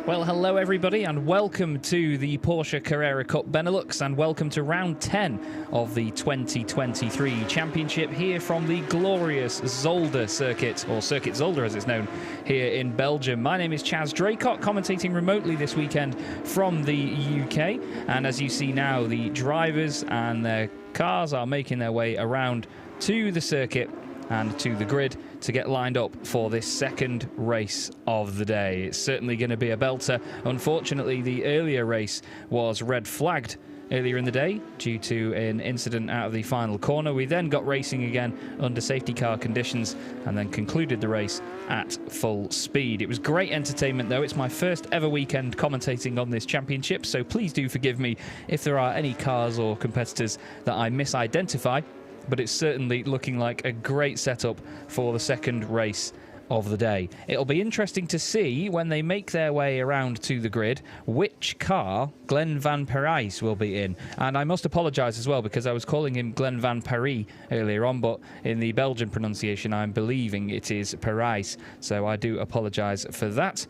Well, hello everybody and welcome to the Porsche Carrera Cup Benelux and welcome to round 10 of the 2023 championship here from the glorious Zolder circuit, or Circuit Zolder as it's known here in Belgium. My name is Chaz Draycott, commentating remotely this weekend from the UK, and as you see now, the drivers and their cars are making their way around to the circuit and to the grid to get lined up for this second race of the day. It's certainly going to be a belter. Unfortunately, the earlier race was red flagged earlier in the day due to an incident out of the final corner. We then got racing again under safety car conditions and then concluded the race at full speed. It was great entertainment though. It's my first ever weekend commentating on this championship, so please do forgive me if there are any cars or competitors that I misidentify. But it's certainly looking like a great setup for the second race of the day. It'll be interesting to see when they make their way around to the grid which car Glenn Van Parijs will be in. And I must apologise as well because I was calling him Glenn Van Parijs earlier on, but in the Belgian pronunciation I'm believing it is Parijs, so I do apologise for that.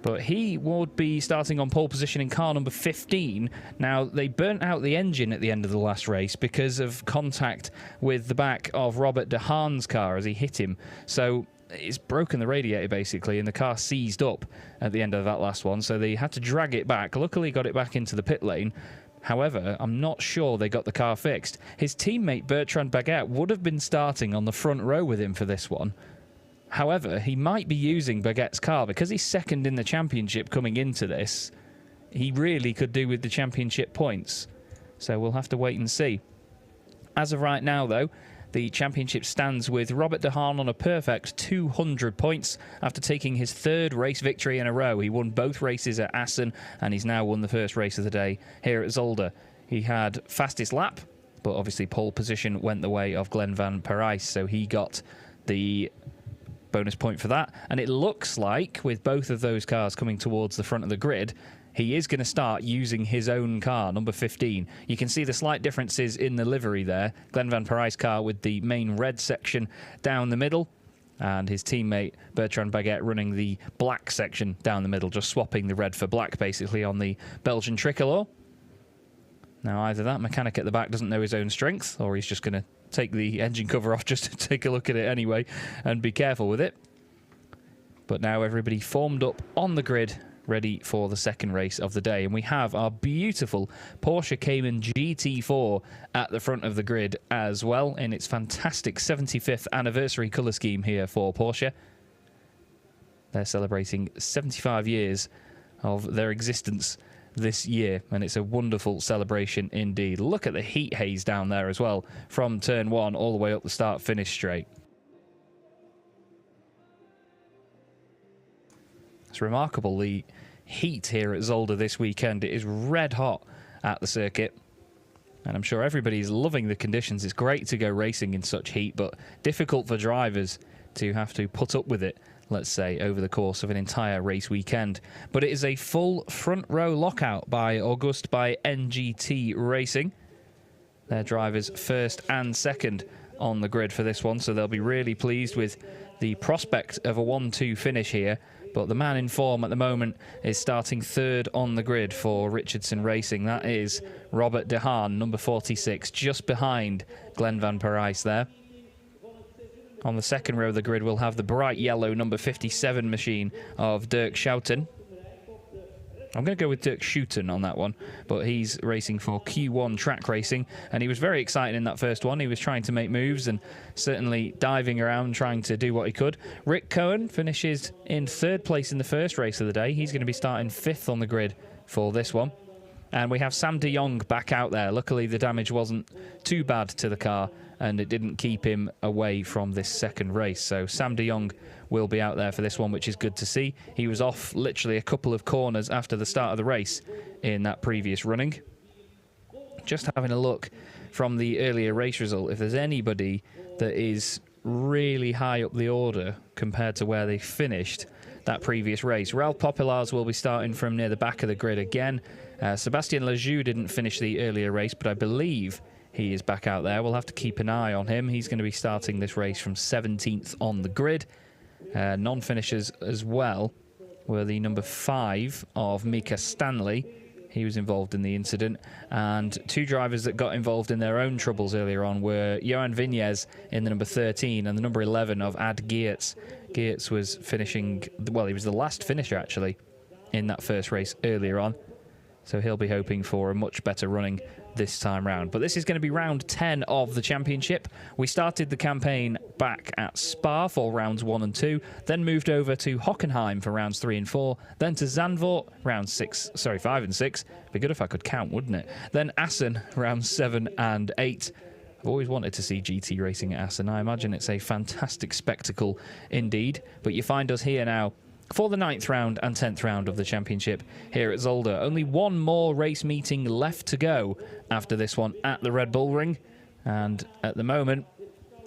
But he would be starting on pole position in car number 15. Now, they burnt out the engine at the end of the last race because of contact with the back of Robert de Haan's car as he hit him. So it's broken the radiator, basically, and the car seized up at the end of that last one. So they had to drag it back. Luckily, got it back into the pit lane. However, I'm not sure they got the car fixed. His teammate, Bertrand Baguette, would have been starting on the front row with him for this one. However, he might be using Baguette's car because he's second in the championship coming into this. He really could do with the championship points. So we'll have to wait and see. As of right now, though, the championship stands with Robert de Haan on a perfect 200 points after taking his third race victory in a row. He won both races at Assen and he's now won the first race of the day here at Zolder. He had fastest lap, but obviously pole position went the way of Glenn Van Parijs, so he got the bonus point for that. And it looks like with both of those cars coming towards the front of the grid, he is going to start using his own car, number 15. You can see the slight differences in the livery there. Glenn Van Parijs' car with the main red section down the middle, and his teammate Bertrand Baguette running the black section down the middle, just swapping the red for black basically on the Belgian tricolour. Now either that mechanic at the back doesn't know his own strength, or he's just going to take the engine cover off just to take a look at it anyway and be careful with it. But now everybody formed up on the grid, ready for the second race of the day. And we have our beautiful Porsche Cayman GT4 at the front of the grid as well in its fantastic 75th anniversary colour scheme here for Porsche. They're celebrating 75 years of their existence this year, and it's a wonderful celebration indeed. Look at the heat haze down there as well from turn one all the way up the start finish straight. It's remarkable, the heat here at Zolder this weekend. It is red hot at the circuit, and I'm sure everybody's loving the conditions. It's great to go racing in such heat, but difficult for drivers to have to put up with it, let's say, over the course of an entire race weekend. But it is a full front row lockout by August by NGT Racing. Their drivers first and second on the grid for this one, so they'll be really pleased with the prospect of a 1-2 finish here. But the man in form at the moment is starting third on the grid for Richardson Racing. That is Robert de Haan, number 46, just behind Glenn Van Parijs there. On the second row of the grid, we'll have the bright yellow number 57 machine of Dirk Schouten. I'm going to go with Dirk Schouten on that one, but he's racing for Q1 Track Racing, and he was very excited in that first one. He was trying to make moves and certainly diving around, trying to do what he could. Rick Cohen finishes in third place in the first race of the day. He's going to be starting fifth on the grid for this one. And we have Sam de Jong back out there. Luckily, the damage wasn't too bad to the car, and it didn't keep him away from this second race. So Sam de Jong will be out there for this one, which is good to see. He was off literally a couple of corners after the start of the race in that previous running. Just having a look from the earlier race result, if there's anybody that is really high up the order compared to where they finished that previous race, Ralph Populars will be starting from near the back of the grid again. Sebastien Lejeune didn't finish the earlier race, but I believe he is back out there. We'll have to keep an eye on him. He's going to be starting this race from 17th on the grid. Non-finishers as well were the number 5 of Mika Stanley. He was involved in the incident. And 2 drivers that got involved in their own troubles earlier on were Johan Vinez in the number 13 and the number 11 of Ad Geerts. Geerts was finishing, well, he was the last finisher actually in that first race earlier on. So he'll be hoping for a much better running this time round. But this is going to be round 10 of the championship. We started the campaign back at Spa for rounds 1 and 2, then moved over to Hockenheim for rounds 3 and 4, then to Zandvoort, rounds 5 and 6. Be good if I could count, wouldn't it? Then Assen, rounds 7 and 8. I've always wanted to see GT racing at Assen. I imagine it's a fantastic spectacle indeed. But you find us here now for the 9th round and 10th round of the championship here at Zolder. Only one more race meeting left to go after this one at the Red Bull Ring. And at the moment,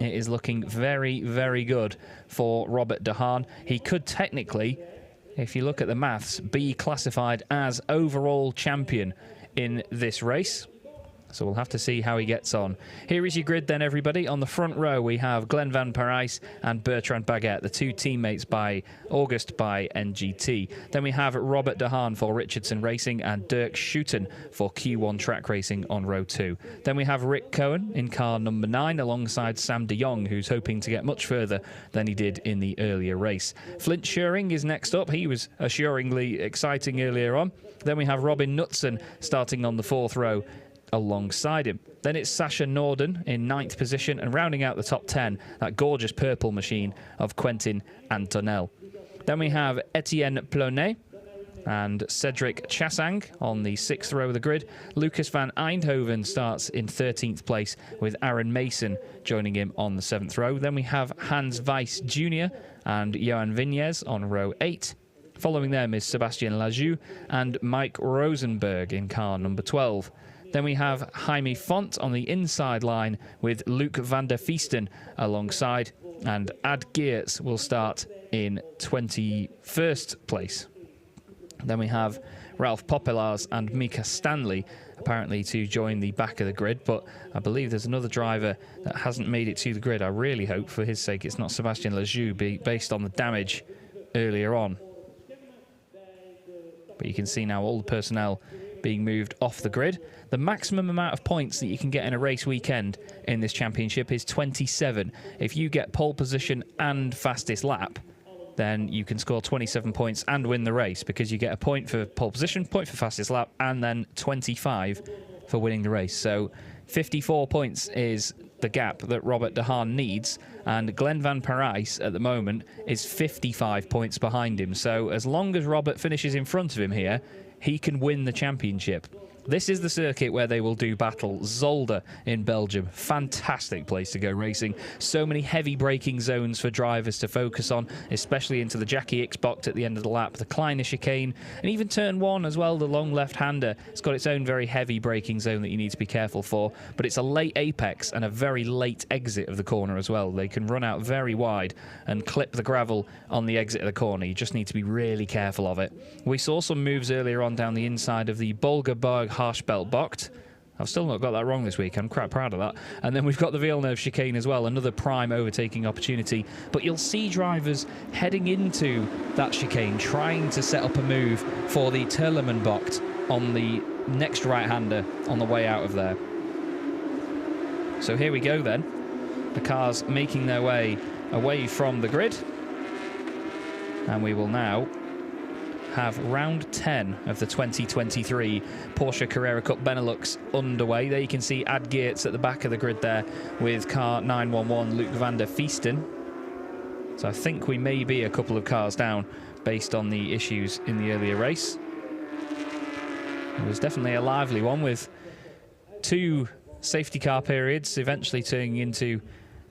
it is looking very, very good for Robert de Haan. He could technically, if you look at the maths, be classified as overall champion in this race. So we'll have to see how he gets on. Here is your grid then, everybody. On the front row, we have Glenn van Parijs and Bertrand Baguette, the 2 teammates by August by NGT. Then we have Robert de Haan for Richardson Racing and Dirk Schouten for Q1 Track Racing on row 2. Then we have Rick Cohen in car number 9 alongside Sam de Jong, who's hoping to get much further than he did in the earlier race. Flint Schuring is next up. He was assuringly exciting earlier on. Then we have Robin Knutson starting on the 4th row alongside him. Then it's Sasha Norden in 9th position, and rounding out the top 10, that gorgeous purple machine of Quentin Antonel. Then we have Etienne Plonet and Cedric Chassang on the 6th row of the grid. Lucas van Eindhoven starts in 13th place with Aaron Mason joining him on the 7th row. Then we have Hans Weiss Jr. and Johan Vinez on row 8. Following them is Sebastian Lajou and Mike Rosenberg in car number 12. Then we have Jaime Font on the inside line with Luc van der Viesten alongside, and Ad Geerts will start in 21st place. Then we have Ralph Popelars and Mika Stanley apparently to join the back of the grid, but I believe there's another driver that hasn't made it to the grid. I really hope for his sake it's not Sebastian Lajou, based on the damage earlier on. But you can see now all the personnel being moved off the grid. The maximum amount of points that you can get in a race weekend in this championship is 27. If you get pole position and fastest lap, then you can score 27 points and win the race, because you get a point for pole position, point for fastest lap, and then 25 for winning the race. So 54 points is the gap that Robert de Haan needs, and Glenn van Parijs at the moment is 55 points behind him. So as long as Robert finishes in front of him here, he can win the championship. This is the circuit where they will do battle. Zolder in Belgium. Fantastic place to go racing. So many heavy braking zones for drivers to focus on, especially into the Jackie X-Box at the end of the lap, the Kleine chicane, and even turn 1 as well, the long left-hander. It's got its own very heavy braking zone that you need to be careful for, but it's a late apex and a very late exit of the corner as well. They can run out very wide and clip the gravel on the exit of the corner. You just need to be really careful of it. We saw some moves earlier on down the inside of the Bolgerberg Harshbelt Bocht. I've still not got that wrong this week. I'm quite proud of that. And then we've got the Villeneuve chicane as well, another prime overtaking opportunity. But you'll see drivers heading into that chicane trying to set up a move for the Terleman Bocht on the next right-hander on the way out of there. So here we go then. The cars making their way away from the grid. And we will now have round 10 of the 2023 Porsche Carrera Cup Benelux underway. There you can see Ad Geerts at the back of the grid there with car 911 Luc van der Viesten. So I think we may be a couple of cars down based on the issues in the earlier race. It was definitely a lively one with 2 safety car periods eventually turning into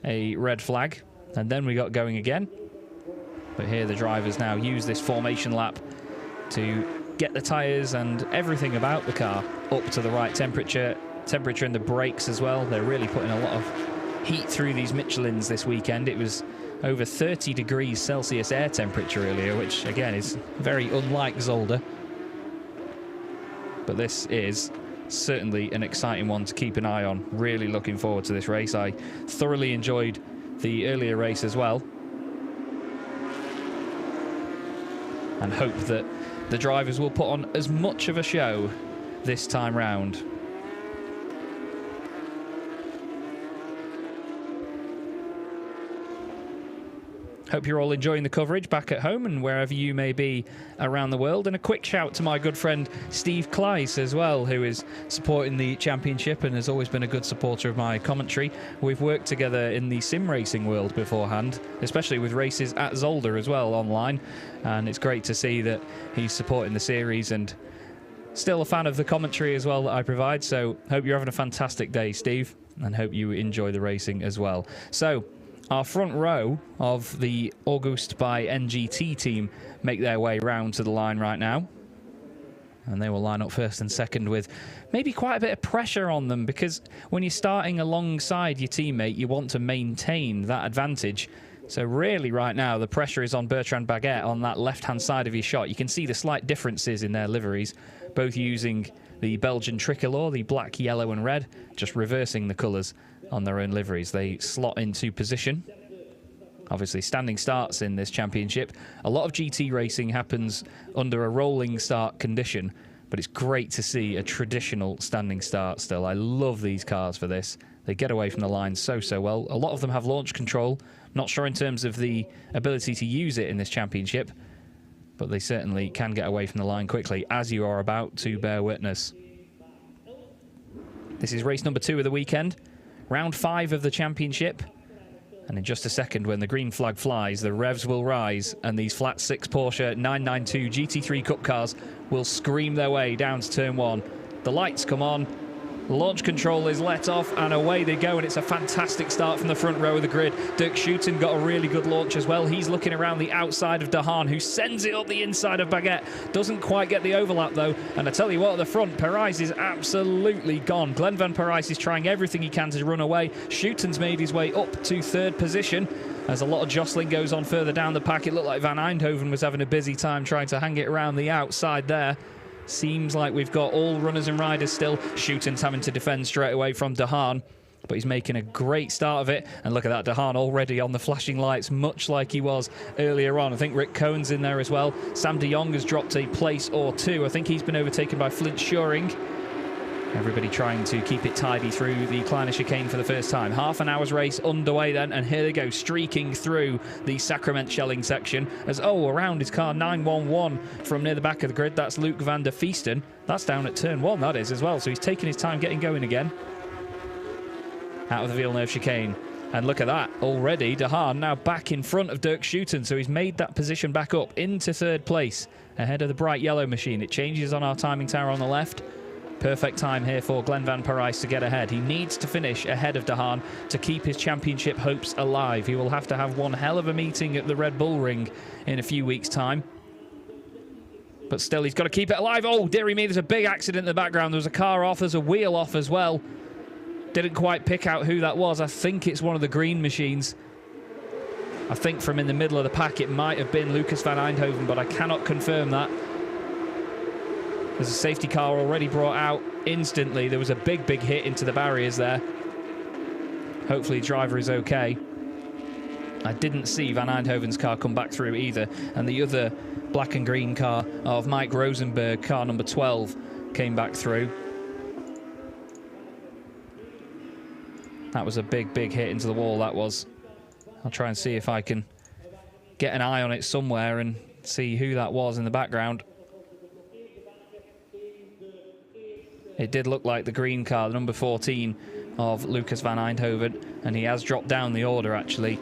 a red flag, and then we got going again. But here the drivers now use this formation lap to get the tyres and everything about the car up to the right temperature in the brakes as well. They're really putting a lot of heat through these Michelins this weekend. It was over 30 degrees Celsius air temperature earlier, which again is very unlike Zolder. But this is certainly an exciting one to keep an eye on. Really looking forward to this race. I thoroughly enjoyed the earlier race as well. and hope that the drivers will put on as much of a show this time round. Hope you're all enjoying the coverage back at home and wherever you may be around the world. And a quick shout to my good friend Steve Kleiss as well, who is supporting the championship and has always been a good supporter of my commentary. We've worked together in the sim racing world beforehand, especially with races at Zolder as well online. And it's great to see that he's supporting the series and still a fan of the commentary as well that I provide. So hope you're having a fantastic day, Steve, and hope you enjoy the racing as well. So our front row of the August by NGT team make their way round to the line right now. And they will line up first and second with maybe quite a bit of pressure on them, because when you're starting alongside your teammate, you want to maintain that advantage. So really right now, the pressure is on Bertrand Baguette on that left-hand side of your shot. You can see the slight differences in their liveries, both using the Belgian tricolour, the black, yellow and red, just reversing the colours on their own liveries. They slot into position. Obviously, standing starts in this championship. A lot of GT racing happens under a rolling start condition, but it's great to see a traditional standing start still. I love these cars for this. They get away from the line so well. A lot of them have launch control. Not sure in terms of the ability to use it in this championship, but they certainly can get away from the line quickly, as you are about to bear witness. This is race number 2 of the weekend. Round 5 of the championship. And in just a second, when the green flag flies, the revs will rise and these flat 6 Porsche 992 GT3 Cup cars will scream their way down to turn 1. The lights come on, launch control is let off, and away they go, and it's a fantastic start from the front row of the grid. Dirk Schouten got a really good launch as well. He's looking around the outside of De Haan, who sends it up the inside of Baguette. Doesn't quite get the overlap though, and I tell you what, at the front, Parijs is absolutely gone. Glenn van Parijs is trying everything he can to run away. Schouten's made his way up to 3rd position. As a lot of jostling goes on further down the pack, it looked like Van Eindhoven was having a busy time trying to hang it around the outside there. Seems like we've got all runners and riders still. Schouten's having to defend straight away from De Haan, but he's making a great start of it. And look at that, De Haan already on the flashing lights, much like he was earlier on. I think Rick Cohen's in there as well. Sam de Jong has dropped a place or 2. I think he's been overtaken by Flint Schuring. Everybody trying to keep it tidy through the Kleiner chicane for the first time. Half an hour's race underway then, and here they go, streaking through the Sacrament Schelling section. As, around his car 911 from near the back of the grid, that's Luc van der Viesten. That's down at turn 1, that is, as well. So he's taking his time getting going again. Out of the Villeneuve chicane. And look at that, already De Haan now back in front of Dirk Schouten. So he's made that position back up into 3rd place, ahead of the bright yellow machine. It changes on our timing tower on the left. Perfect time here for Glenn van Parijs to get ahead. He needs to finish ahead of De Haan to keep his championship hopes alive. He will have to have one hell of a meeting at the Red Bull Ring in a few weeks' time. But still, he's got to keep it alive. Oh, dearie me, there's a big accident in the background. There's a car off, there's a wheel off as well. Didn't quite pick out who that was. I think it's one of the green machines. I think from in the middle of the pack it might have been Lucas van Eindhoven, but I cannot confirm that. There's a safety car already brought out instantly. There was a big hit into the barriers there. Hopefully the driver is okay. I didn't see Van Eindhoven's car come back through either. And the other black and green car of Mike Rosenberg, car number 12, came back through. That was a big hit into the wall, that was. I'll try and see if I can get an eye on it somewhere and see who that was in the background. It did look like the green car, the number 14 of Lucas van Eindhoven, and he has dropped down the order, actually.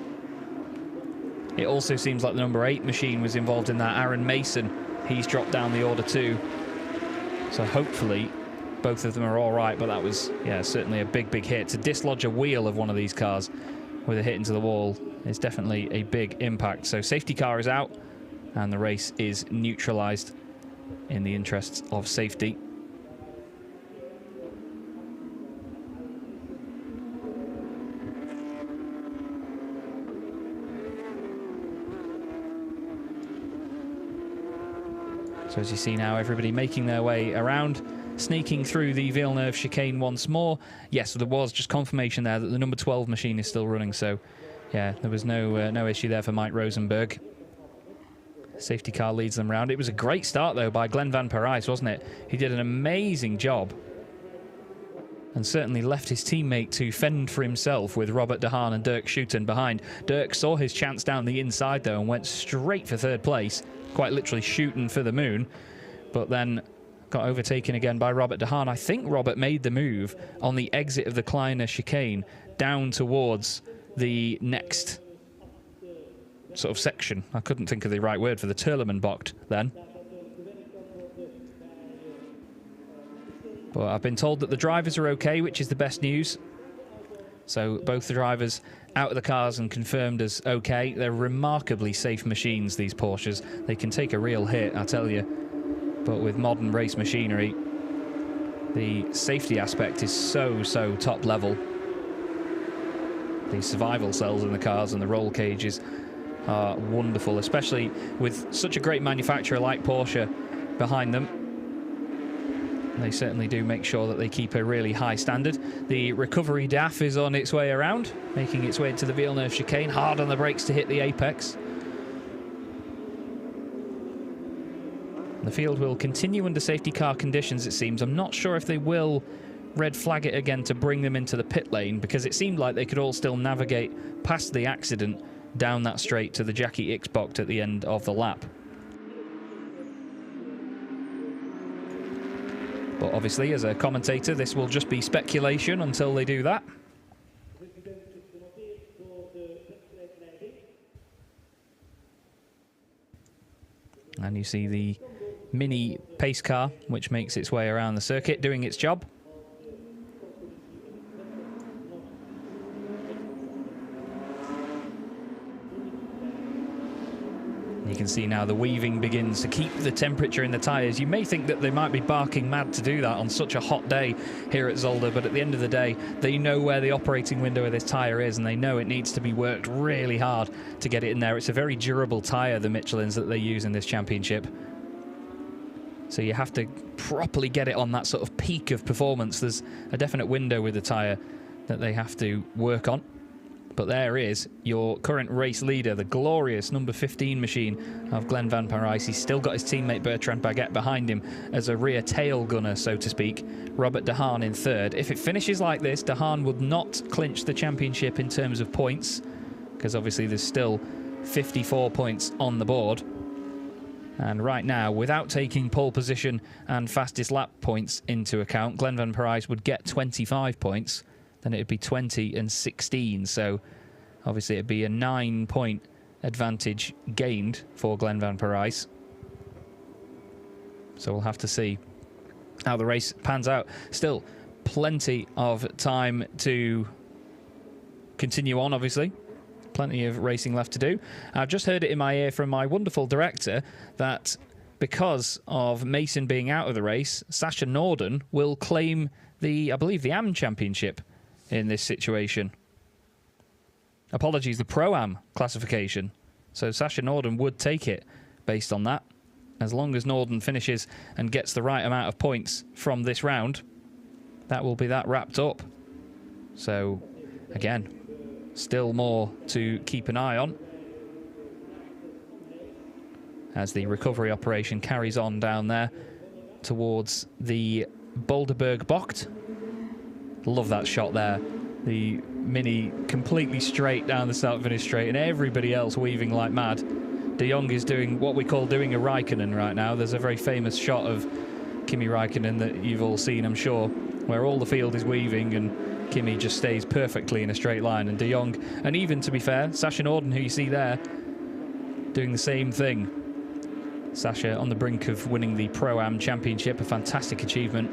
It also seems like the number 8 machine was involved in that, Aaron Mason. He's dropped down the order too. So hopefully both of them are all right, but that was, yeah, certainly a big hit. To dislodge a wheel of one of these cars with a hit into the wall is definitely a big impact. So safety car is out, and the race is neutralised in the interests of safety. So as you see now, everybody making their way around, sneaking through the Villeneuve chicane once more. Yes, there was just confirmation there that the number 12 machine is still running. So, yeah, there was no issue there for Mike Rosenberg. Safety car leads them round. It was a great start, though, by Glenn van Parijs, wasn't it? He did an amazing job and certainly left his teammate to fend for himself with Robert De Haan and Dirk Schouten behind. Dirk saw his chance down the inside, though, and went straight for third place, quite literally shooting for the moon, but then got overtaken again by Robert De Haan. I think Robert made the move on the exit of the Kleiner chicane down towards the next sort of section. I couldn't think of the right word for the Turlemanbocht then. But I've been told that the drivers are okay, which is the best news. So both the drivers out of the cars and confirmed as okay. They're remarkably safe machines, these Porsches. They can take a real hit, I tell you. But with modern race machinery, the safety aspect is so top level. The survival cells in the cars and the roll cages are wonderful, especially with such a great manufacturer like Porsche behind them. They certainly do make sure that they keep a really high standard. The recovery DAF is on its way around, making its way to the Villeneuve chicane, hard on the brakes to hit the apex. The field will continue under safety car conditions, it seems. I'm not sure if they will red flag it again to bring them into the pit lane, because it seemed like they could all still navigate past the accident down that straight to the Jackie X-Bocht at the end of the lap. But obviously, as a commentator, this will just be speculation until they do that. And you see the mini pace car, which makes its way around the circuit, doing its job. You can see now the weaving begins to keep the temperature in the tyres. You may think that they might be barking mad to do that on such a hot day here at Zolder, but at the end of the day, they know where the operating window of this tyre is, and they know it needs to be worked really hard to get it in there. It's a very durable tyre, the Michelin's, that they use in this championship. So you have to properly get it on that sort of peak of performance. There's a definite window with the tyre that they have to work on. But there is your current race leader, the glorious number 15 machine of Glenn van Parijs. He's still got his teammate Bertrand Baguette behind him as a rear tail gunner, so to speak. Robert De Haan in third. If it finishes like this, De Haan would not clinch the championship in terms of points, because obviously there's still 54 points on the board. And right now, without taking pole position and fastest lap points into account, Glenn van Parijs would get 25 points. Then it'd be 20 and 16. So obviously it'd be a 9-point advantage gained for Glenn van Parijs. So we'll have to see how the race pans out. Still plenty of time to continue on, obviously. Plenty of racing left to do. I've just heard it in my ear from my wonderful director that because of Mason being out of the race, Sasha Norden will claim the, I believe, the AM Championship in this situation. Apologies, the Pro-Am classification. So Sasha Norden would take it based on that. As long as Norden finishes and gets the right amount of points from this round, that will be that wrapped up. So, again, still more to keep an eye on as the recovery operation carries on down there towards the Boulderberg Bocht. Love that shot there. The Mini completely straight down the start-finish straight, and everybody else weaving like mad. De Jong is doing what we call doing a Raikkonen right now. There's a very famous shot of Kimi Raikkonen that you've all seen, I'm sure, where all the field is weaving and Kimi just stays perfectly in a straight line. And De Jong, and even to be fair, Sasha Norden, who you see there, doing the same thing. Sasha on the brink of winning the Pro-Am Championship, a fantastic achievement.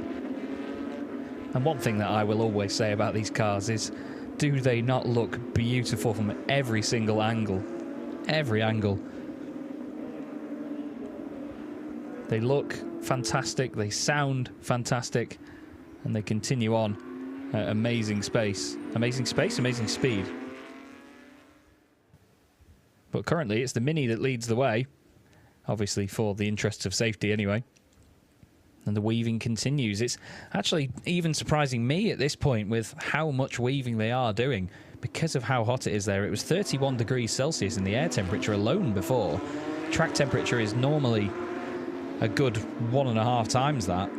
And one thing that I will always say about these cars is, do they not look beautiful from every single angle? Every angle. They look fantastic, they sound fantastic, and they continue on at amazing space. Amazing space, amazing speed. But currently it's the Mini that leads the way, obviously for the interests of safety anyway. And the weaving continues. It's actually even surprising me at this point with how much weaving they are doing because of how hot it is there. It was 31 degrees Celsius in the air temperature alone before. track temperature is normally a good 1.5 times that.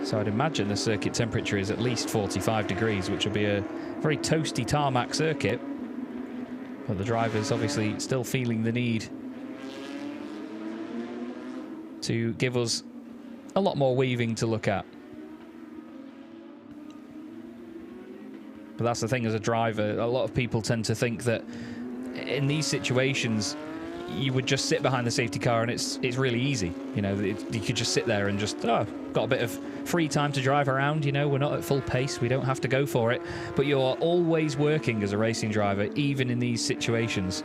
So I'd imagine the circuit temperature is at least 45 degrees, which would be a very toasty tarmac circuit. But the driver's obviously still feeling the need to give us a lot more weaving to look at. But that's the thing as a driver, a lot of people tend to think that in these situations you would just sit behind the safety car and it's really easy. You know, you could just sit there and just, oh, got a bit of free time to drive around, you know, we're not at full pace, we don't have to go for it. But you're always working as a racing driver, even in these situations.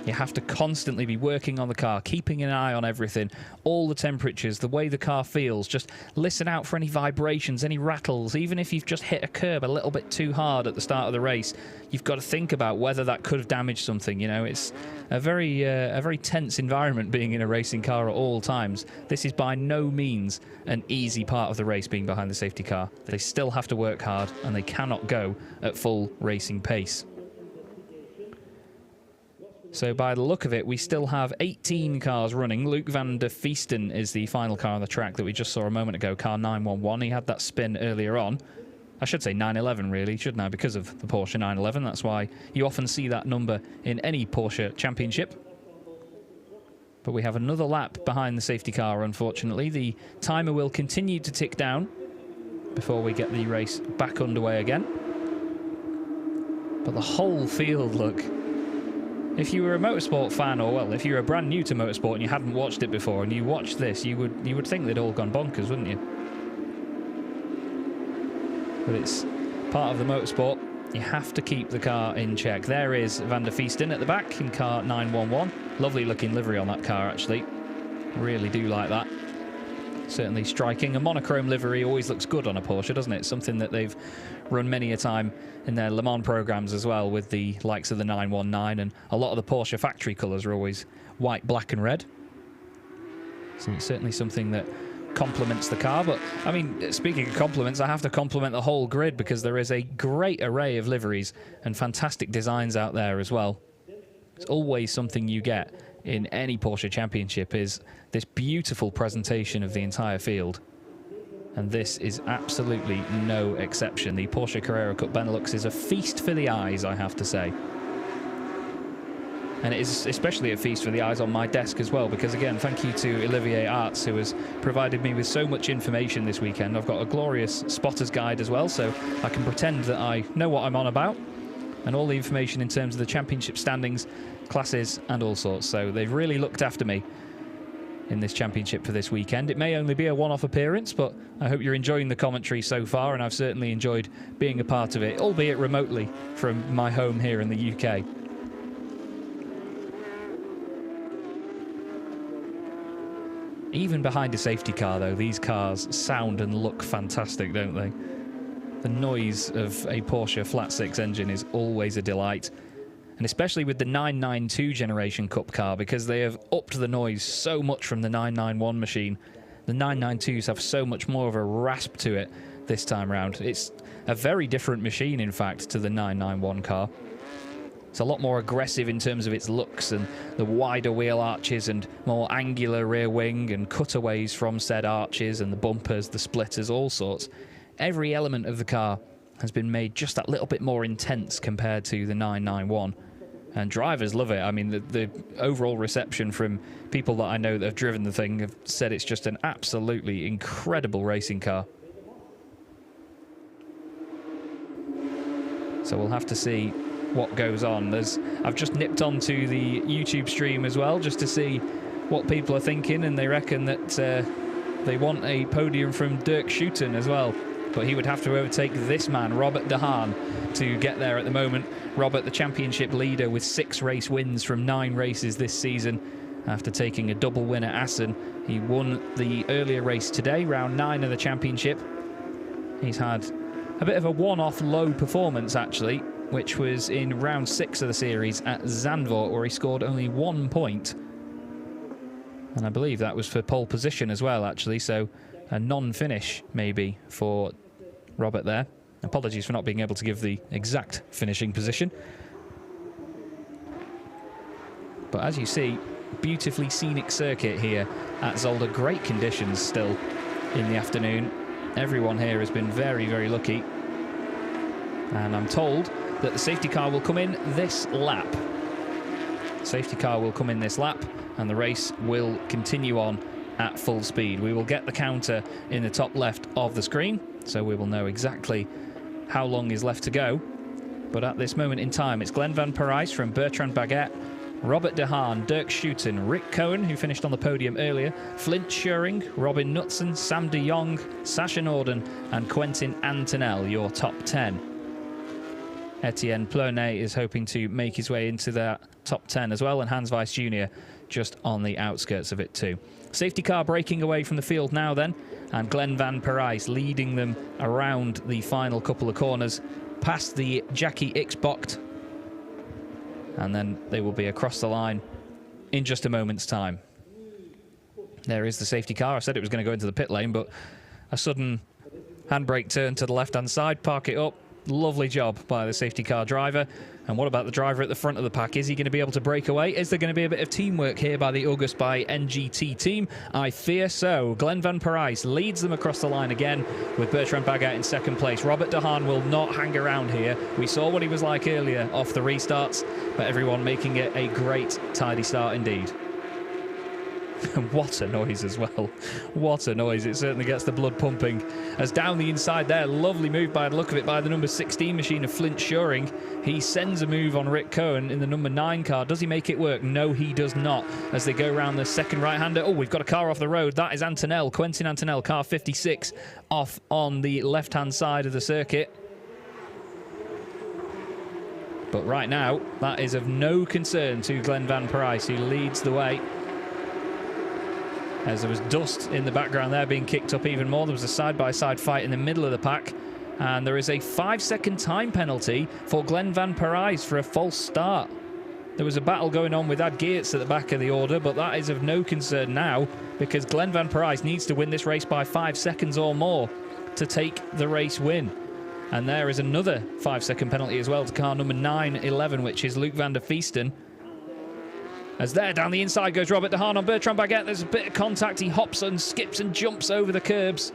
You have to constantly be working on the car, keeping an eye on everything, all the temperatures, the way the car feels. Just listen out for any vibrations, any rattles. Even if you've just hit a curb a little bit too hard at the start of the race, you've got to think about whether that could have damaged something. You know, it's a very tense environment being in a racing car at all times. This is by no means an easy part of the race, being behind the safety car. They still have to work hard and they cannot go at full racing pace. So by the look of it, we still have 18 cars running. Luc van der Viesten is the final car on the track that we just saw a moment ago, car 911. He had that spin earlier on. I should say 911 really, shouldn't I? Because of the Porsche 911. That's why you often see that number in any Porsche championship. But we have another lap behind the safety car, unfortunately. The timer will continue to tick down before we get the race back underway again. But the whole field, look. If you were a motorsport fan, or well, if you were brand new to motorsport and you hadn't watched it before, and you watched this, you would think they'd all gone bonkers, wouldn't you? But it's part of the motorsport. You have to keep the car in check. There is Van der Viesten at the back in car 911. Lovely looking livery on that car, actually. Really do like that. Certainly striking. A monochrome livery always looks good on a Porsche, doesn't it? Something that they've run many a time in their Le Mans programs as well, with the likes of the 919, and a lot of the Porsche factory colours are always white, black and red. So it's certainly something that complements the car. But I mean, speaking of compliments, I have to compliment the whole grid, because there is a great array of liveries and fantastic designs out there as well. It's always something you get in any Porsche championship, is this beautiful presentation of the entire field. And this is absolutely no exception. The Porsche Carrera Cup Benelux is a feast for the eyes, I have to say. And it is especially a feast for the eyes on my desk as well, because again, thank you to Olivier Arts, who has provided me with so much information this weekend. I've got a glorious spotter's guide as well, so I can pretend that I know what I'm on about, and all the information in terms of the championship standings, classes and all sorts. So they've really looked after me in this championship for this weekend. It may only be a one-off appearance, but I hope you're enjoying the commentary so far, and I've certainly enjoyed being a part of it, albeit remotely from my home here in the UK. Even behind a safety car, though, these cars sound and look fantastic, don't they? The noise of a Porsche flat six engine is always a delight. And especially with the 992 generation Cup car, because they have upped the noise so much from the 991 machine. The 992s have so much more of a rasp to it this time round. It's a very different machine, in fact, to the 991 car. It's a lot more aggressive in terms of its looks, and the wider wheel arches and more angular rear wing and cutaways from said arches, and the bumpers, the splitters, all sorts. Every element of the car has been made just that little bit more intense compared to the 991. And drivers love it. I mean, the overall reception from people that I know that have driven the thing have said it's just an absolutely incredible racing car. So we'll have to see what goes on. I've just nipped onto the YouTube stream as well, just to see what people are thinking, and they reckon that they want a podium from Dirk Schouten as well. But he would have to overtake this man, Robert de Haan, to get there at the moment. Robert, the championship leader with 6 race wins from 9 races this season, after taking a double win at Assen. He won the earlier race today, round 9 of the championship. He's had a bit of a one-off low performance, actually, which was in round 6 of the series at Zandvoort, where he scored only 1 point. And I believe that was for pole position as well, actually, so a non-finish maybe for Robert there. Apologies for not being able to give the exact finishing position. But as you see, beautifully scenic circuit here at Zolder. Great conditions still in the afternoon. Everyone here has been very, very lucky. And I'm told that the safety car will come in this lap. Safety car will come in this lap, and the race will continue on at full speed. We will get the counter in the top left of the screen, so we will know exactly how long is left to go. But at this moment in time, it's Glenn van Parijs from Bertrand Baguette, Robert De Haan, Dirk Schouten, Rick Cohen, who finished on the podium earlier, Flint Schuring, Robin Knutson, Sam de Jong, Sacha Norden, and Quentin Antonell, your top 10. Etienne Pleunet is hoping to make his way into that top 10 as well, and Hans Weiss Jr. just on the outskirts of it too. Safety car breaking away from the field now then, and Glenn van Parijs leading them around the final couple of corners, past the Jackie X-Bocht, and then they will be across the line in just a moment's time. There is the safety car. I said it was going to go into the pit lane, but a sudden handbrake turn to the left-hand side, park it up. Lovely job by the safety car driver. And what about the driver at the front of the pack? Is he going to be able to break away? Is there going to be a bit of teamwork here by the August by NGT team? I fear so. Glenn van Parijs leads them across the line again with Bertrand Baguette in second place. Robert De Haan will not hang around here. We saw what he was like earlier off the restarts, but everyone making it a great, tidy start indeed. What a noise as well. What a noise. It certainly gets the blood pumping. As down the inside there, lovely move by the look of it by the number 16 machine of Flint Schuring. He sends a move on Rick Cohen in the number 9 car. Does he make it work? No, he does not. As they go around the second right-hander. Oh, we've got a car off the road. That is Antonell, Quentin Antonell, car 56, off on the left-hand side of the circuit. But right now, that is of no concern to Glenn van Parijs, who leads the way. As there was dust in the background there being kicked up even more. There was a side-by-side fight in the middle of the pack. And there is a 5-second time penalty for Glenn van Parijs for a false start. There was a battle going on with Ad Geerts at the back of the order, but that is of no concern now because Glenn van Parijs needs to win this race by 5 seconds or more to take the race win. And there is another 5-second penalty as well to car number 911, which is Luc van der Viesten. As there, down the inside goes Robert De Haan on Bertrand Baguette. There's a bit of contact. He hops and skips and jumps over the curbs.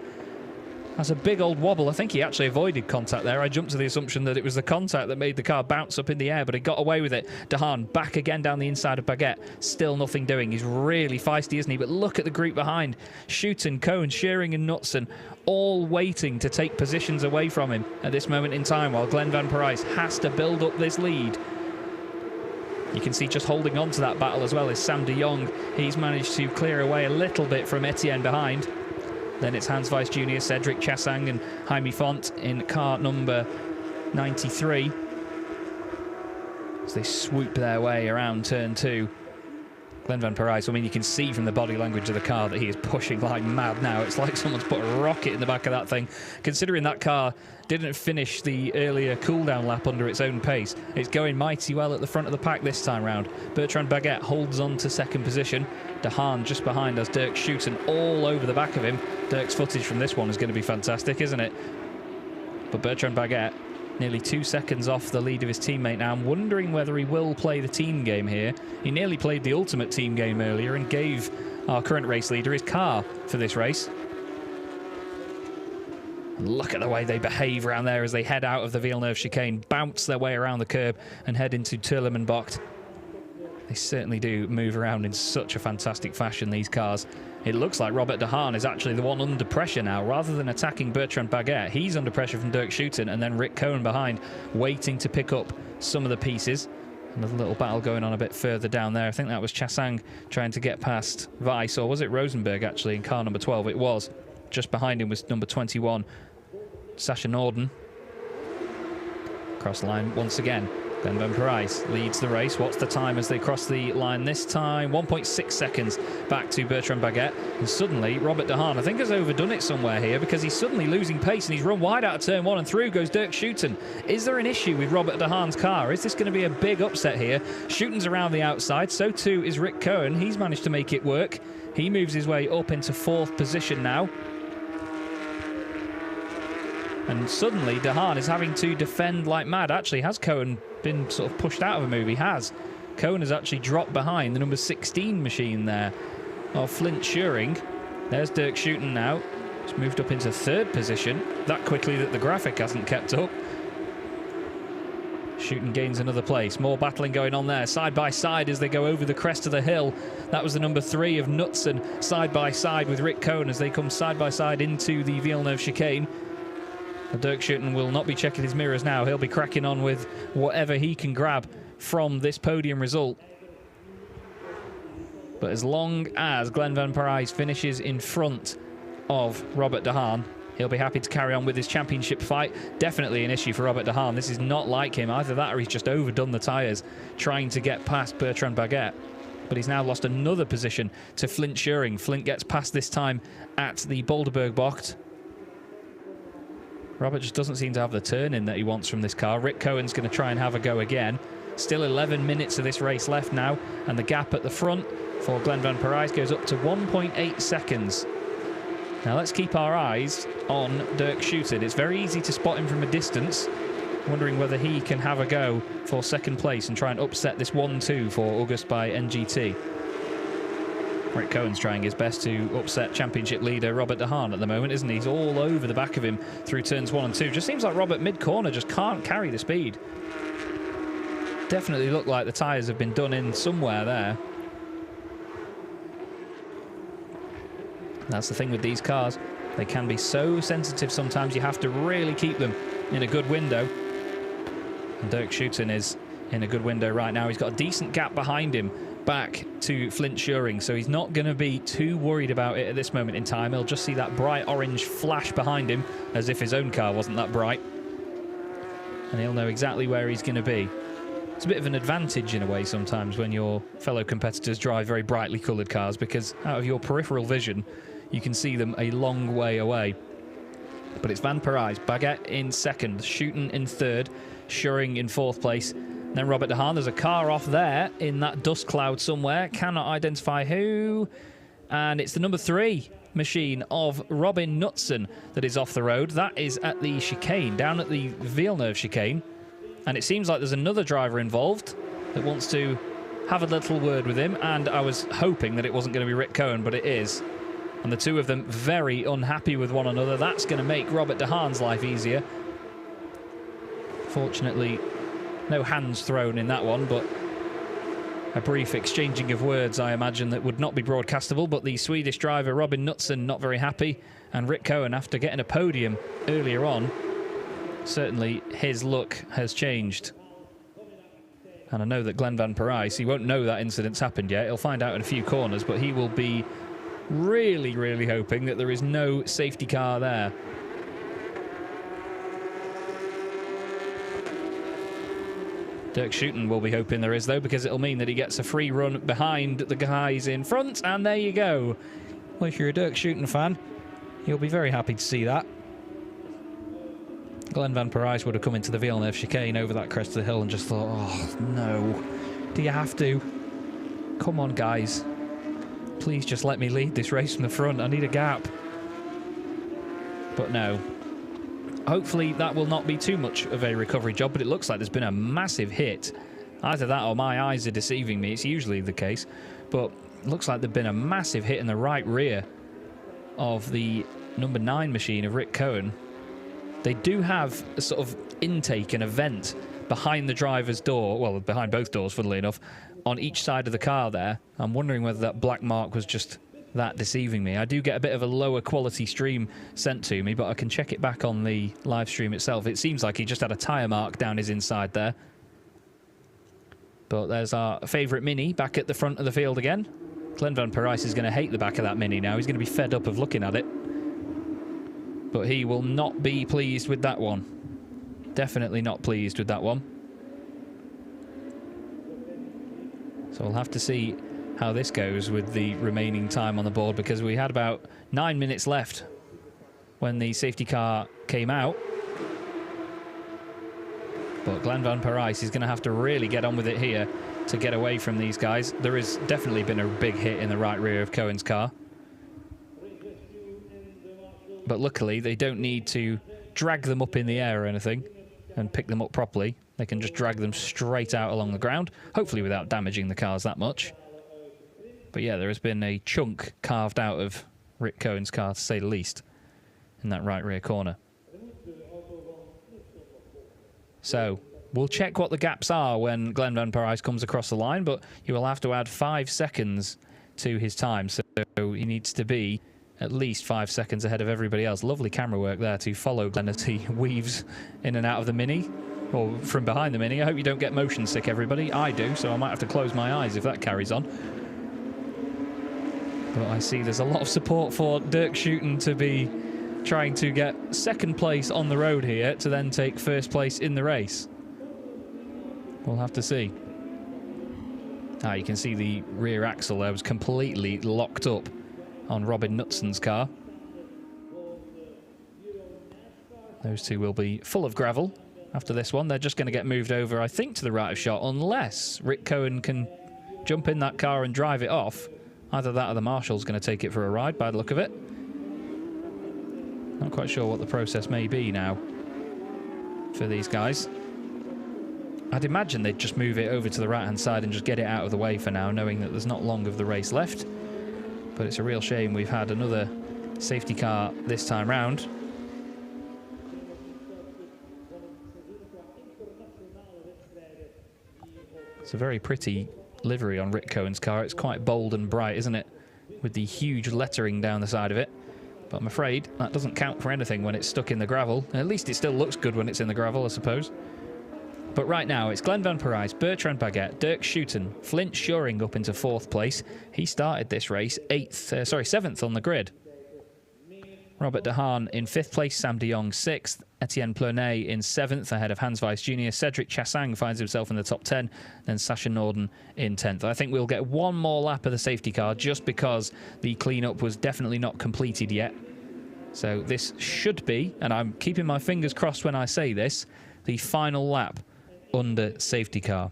That's a big old wobble. I think he actually avoided contact there. I jumped to the assumption that it was the contact that made the car bounce up in the air, but he got away with it. De Haan back again down the inside of Baguette. Still nothing doing. He's really feisty, isn't he? But look at the group behind. Schouten, Cohen, Schuring and Knutson all waiting to take positions away from him at this moment in time, while Glenn van Parijs has to build up this lead. You can see just holding on to that battle as well is Sam de Jong. He's managed to clear away a little bit from Etienne behind. Then it's Hans Weiss Jr., Cedric Chassang and Jaime Font in car number 93. As they swoop their way around turn 2. Glenn van Parijs, I mean, you can see from the body language of the car that he is pushing like mad now. It's like someone's put a rocket in the back of that thing. Considering that car didn't finish the earlier cool-down lap under its own pace, it's going mighty well at the front of the pack this time round. Bertrand Baguette holds on to second position. De Haan just behind us. Dirk Schouten all over the back of him. Dirk's footage from this one is going to be fantastic, isn't it? But Bertrand Baguette nearly 2 seconds off the lead of his teammate now. I'm wondering whether he will play the team game here. He nearly played the ultimate team game earlier and gave our current race leader his car for this race. Look at the way they behave around there as they head out of the Villeneuve chicane, bounce their way around the curb and head into Turlemenbocht. They certainly do move around in such a fantastic fashion, these cars. It looks like Robert De Haan is actually the one under pressure now. Rather than attacking Bertrand Baguette, he's under pressure from Dirk Schouten, and then Rick Cohen behind, waiting to pick up some of the pieces. Another little battle going on a bit further down there. I think that was Chassang trying to get past Weiss, or was it Rosenberg actually in car number 12? It was. Just behind him was number 21, Sacha Norden. Cross the line once again. Glenn van Parijs leads the race. What's the time as they cross the line this time? 1.6 seconds back to Bertrand Baguette. And suddenly, Robert De Haan, I think, has overdone it somewhere here because he's suddenly losing pace and he's run wide out of turn 1 and through goes Dirk Schouten. Is there an issue with Robert De Haan's car? Is this going to be a big upset here? Schouten's around the outside. So too is Rick Cohen. He's managed to make it work. He moves his way up into 4th position now. And suddenly, De Haan is having to defend like mad. Actually, has Cohen been sort of pushed out of a move? He has. Cohen has actually dropped behind the number 16 machine there of Flint Schuring. There's Dirk Schouten now. He's moved up into 3rd position that quickly that the graphic hasn't kept up. Schouten gains another place. More battling going on there, side by side as they go over the crest of the hill. That was the number 3 of Knutson, side by side with Rick Cohen as they come side by side into the Villeneuve chicane. Dirk Schouten will not be checking his mirrors now. He'll be cracking on with whatever he can grab from this podium result. But as long as Glenn van Parijs finishes in front of Robert de Haan, he'll be happy to carry on with his championship fight. Definitely an issue for Robert de Haan. This is not like him. Either that or he's just overdone the tyres trying to get past Bertrand Baguette. But he's now lost another position to Flint Schuring. Flint gets past this time at the Boulderberg Bocht. Robert just doesn't seem to have the turn-in that he wants from this car. Rick Cohen's going to try and have a go again. Still 11 minutes of this race left now, and the gap at the front for Glenn van Parijs goes up to 1.8 seconds. Now let's keep our eyes on Dirk Schouten. It's very easy to spot him from a distance, wondering whether he can have a go for 2nd place and try and upset this 1-2 for August by NGT. Rick Cohen's trying his best to upset championship leader Robert de Haan at the moment, isn't he? He's all over the back of him through turns 1 and 2. Just seems like Robert mid-corner just can't carry the speed. Definitely look like the tyres have been done in somewhere there. That's the thing with these cars. They can be so sensitive sometimes. You have to really keep them in a good window. And Dirk Schouten is in a good window right now. He's got a decent gap behind him back to Flint Schuring, so he's not going to be too worried about it at this moment in time. He'll just see that bright orange flash behind him, as if his own car wasn't that bright. And he'll know exactly where he's going to be. It's a bit of an advantage in a way sometimes when your fellow competitors drive very brightly coloured cars, because out of your peripheral vision you can see them a long way away. But it's Van Parijs, Baguette in 2nd, Schouten in 3rd, Schuring in 4th place. And then Robert de Haan, there's a car off there in that dust cloud somewhere. Cannot identify who. And it's the number 3 machine of Robin Knutson that is off the road. That is at the chicane, down at the Villeneuve chicane. And it seems like there's another driver involved that wants to have a little word with him. And I was hoping that it wasn't going to be Rick Cohen, but it is. And the two of them very unhappy with one another. That's going to make Robert de Haan's life easier. Fortunately, no hands thrown in that one, but a brief exchanging of words, I imagine, that would not be broadcastable. But the Swedish driver, Robin Knutson, not very happy. And Rick Cohen, after getting a podium earlier on, certainly his look has changed. And I know that Glenn van Parijs, he won't know that incident's happened yet. He'll find out in a few corners, but he will be really, really hoping that there is no safety car there. Dirk Schouten will be hoping there is, though, because it'll mean that he gets a free run behind the guys in front, and there you go. Well, if you're a Dirk Schouten fan, you'll be very happy to see that. Glenn van Parijs would have come into the Villeneuve chicane over that crest of the hill and just thought, oh, no. Do you have to? Come on, guys. Please just let me lead this race from the front. I need a gap. But no. Hopefully that will not be too much of a recovery job, but it looks like there's been a massive hit. Either that or my eyes are deceiving me. It's usually the case. But it looks like there's been a massive hit in the right rear of the number 9 machine of Rick Cohen. They do have a sort of intake and a vent behind the driver's door, well, behind both doors, funnily enough, on each side of the car there. I'm wondering whether that black mark was just that deceiving me. I do get a bit of a lower quality stream sent to me, but I can check it back on the live stream itself. It seems like he just had a tyre mark down his inside there. But there's our favourite Mini back at the front of the field again. Glenn van Parijs is going to hate the back of that Mini now. He's going to be fed up of looking at it. But he will not be pleased with that one. Definitely not pleased with that one. So we'll have to see how this goes with the remaining time on the board, because we had about 9 minutes left when the safety car came out. But Glenn van Parijs is going to have to really get on with it here to get away from these guys. There has definitely been a big hit in the right rear of Cohen's car. But luckily, they don't need to drag them up in the air or anything and pick them up properly. They can just drag them straight out along the ground, hopefully without damaging the cars that much. But yeah, there has been a chunk carved out of Rick Cohen's car, to say the least, in that right rear corner. So we'll check what the gaps are when Glenn Van Parijs comes across the line, but you will have to add 5 seconds to his time. So he needs to be at least 5 seconds ahead of everybody else. Lovely camera work there to follow Glenn as he weaves in and out of the Mini, or from behind the Mini. I hope you don't get motion sick, everybody. I do, so I might have to close my eyes if that carries on. But I see there's a lot of support for Dirk Schouten to be trying to get second place on the road here to then take first place in the race. We'll have to see. You can see the rear axle there was completely locked up on Robin Knutson's car. Those two will be full of gravel after this one. They're just going to get moved over, I think, to the right of shot, unless Rick Cohen can jump in that car and drive it off. Either that or the marshal's going to take it for a ride, by the look of it. Not quite sure what the process may be now for these guys. I'd imagine they'd just move it over to the right-hand side and just get it out of the way for now, knowing that there's not long of the race left. But it's a real shame we've had another safety car this time round. It's a very pretty livery on Rick Cohen's car. It's quite bold and bright, isn't it? With the huge lettering down the side of it. But I'm afraid that doesn't count for anything when it's stuck in the gravel. At least it still looks good when it's in the gravel, I suppose. But right now, it's Glenn Van Parijs, Bertrand Baguette, Dirk Schouten, Flint Schuring up into 4th place. He started this race 7th on the grid. Robert De Haan in 5th place, Sam de Jong 6th, Etienne Plenay in 7th ahead of Hans Weiss Jr. Cedric Chassang finds himself in the top 10, then Sasha Norden in 10th. I think we'll get one more lap of the safety car just because the clean-up was definitely not completed yet. So this should be, and I'm keeping my fingers crossed when I say this, the final lap under safety car.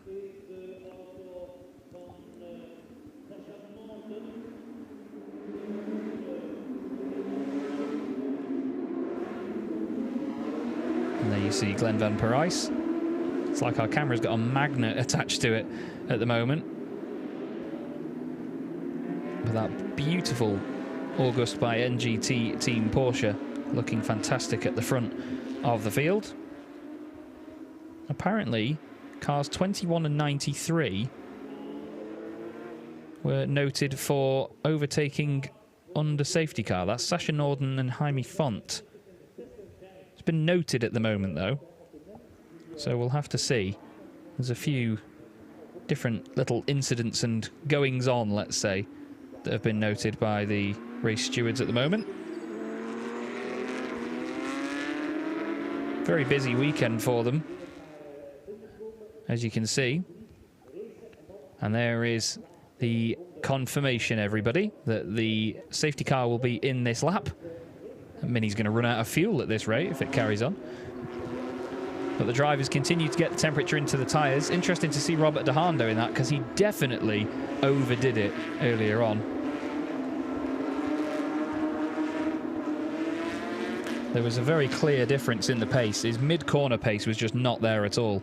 And there you see Glenn Van Parijs. It's like our camera's got a magnet attached to it at the moment. With that beautiful August by NGT Team Porsche looking fantastic at the front of the field. Apparently, cars 21 and 93 were noted for overtaking under safety car. That's Sasha Norden and Jaime Font. It's been noted at the moment, though. So we'll have to see. There's a few different little incidents and goings-on, let's say, that have been noted by the race stewards at the moment. Very busy weekend for them, as you can see. And there is the confirmation, everybody, that the safety car will be in this lap. Mini's going to run out of fuel at this rate if it carries on. But the drivers continue to get the temperature into the tyres. Interesting to see Robert De Haan doing that, because he definitely overdid it earlier on. There was a very clear difference in the pace. His mid-corner pace was just not there at all,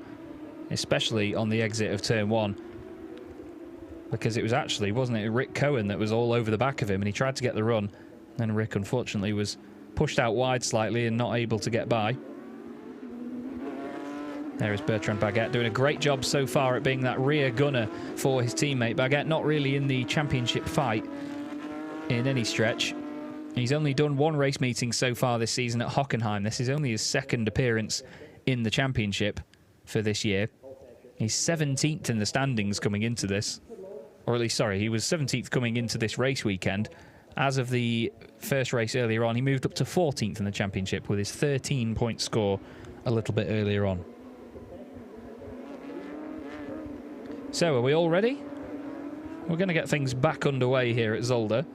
especially on the exit of turn 1. Because it was actually, wasn't it, Rick Cohen that was all over the back of him, and he tried to get the run. Then Rick, unfortunately, was pushed out wide slightly and not able to get by. There is Bertrand Baguette doing a great job so far at being that rear gunner for his teammate. Baguette not really in the championship fight in any stretch. He's only done one race meeting so far this season at Hockenheim. This is only his second appearance in the championship for this year. He's 17th in the standings coming into this. Or at least, sorry, he was 17th coming into this race weekend. As of the first race earlier on, he moved up to 14th in the championship with his 13-point score a little bit earlier on. So, are we all ready? We're going to get things back underway here at Zolder.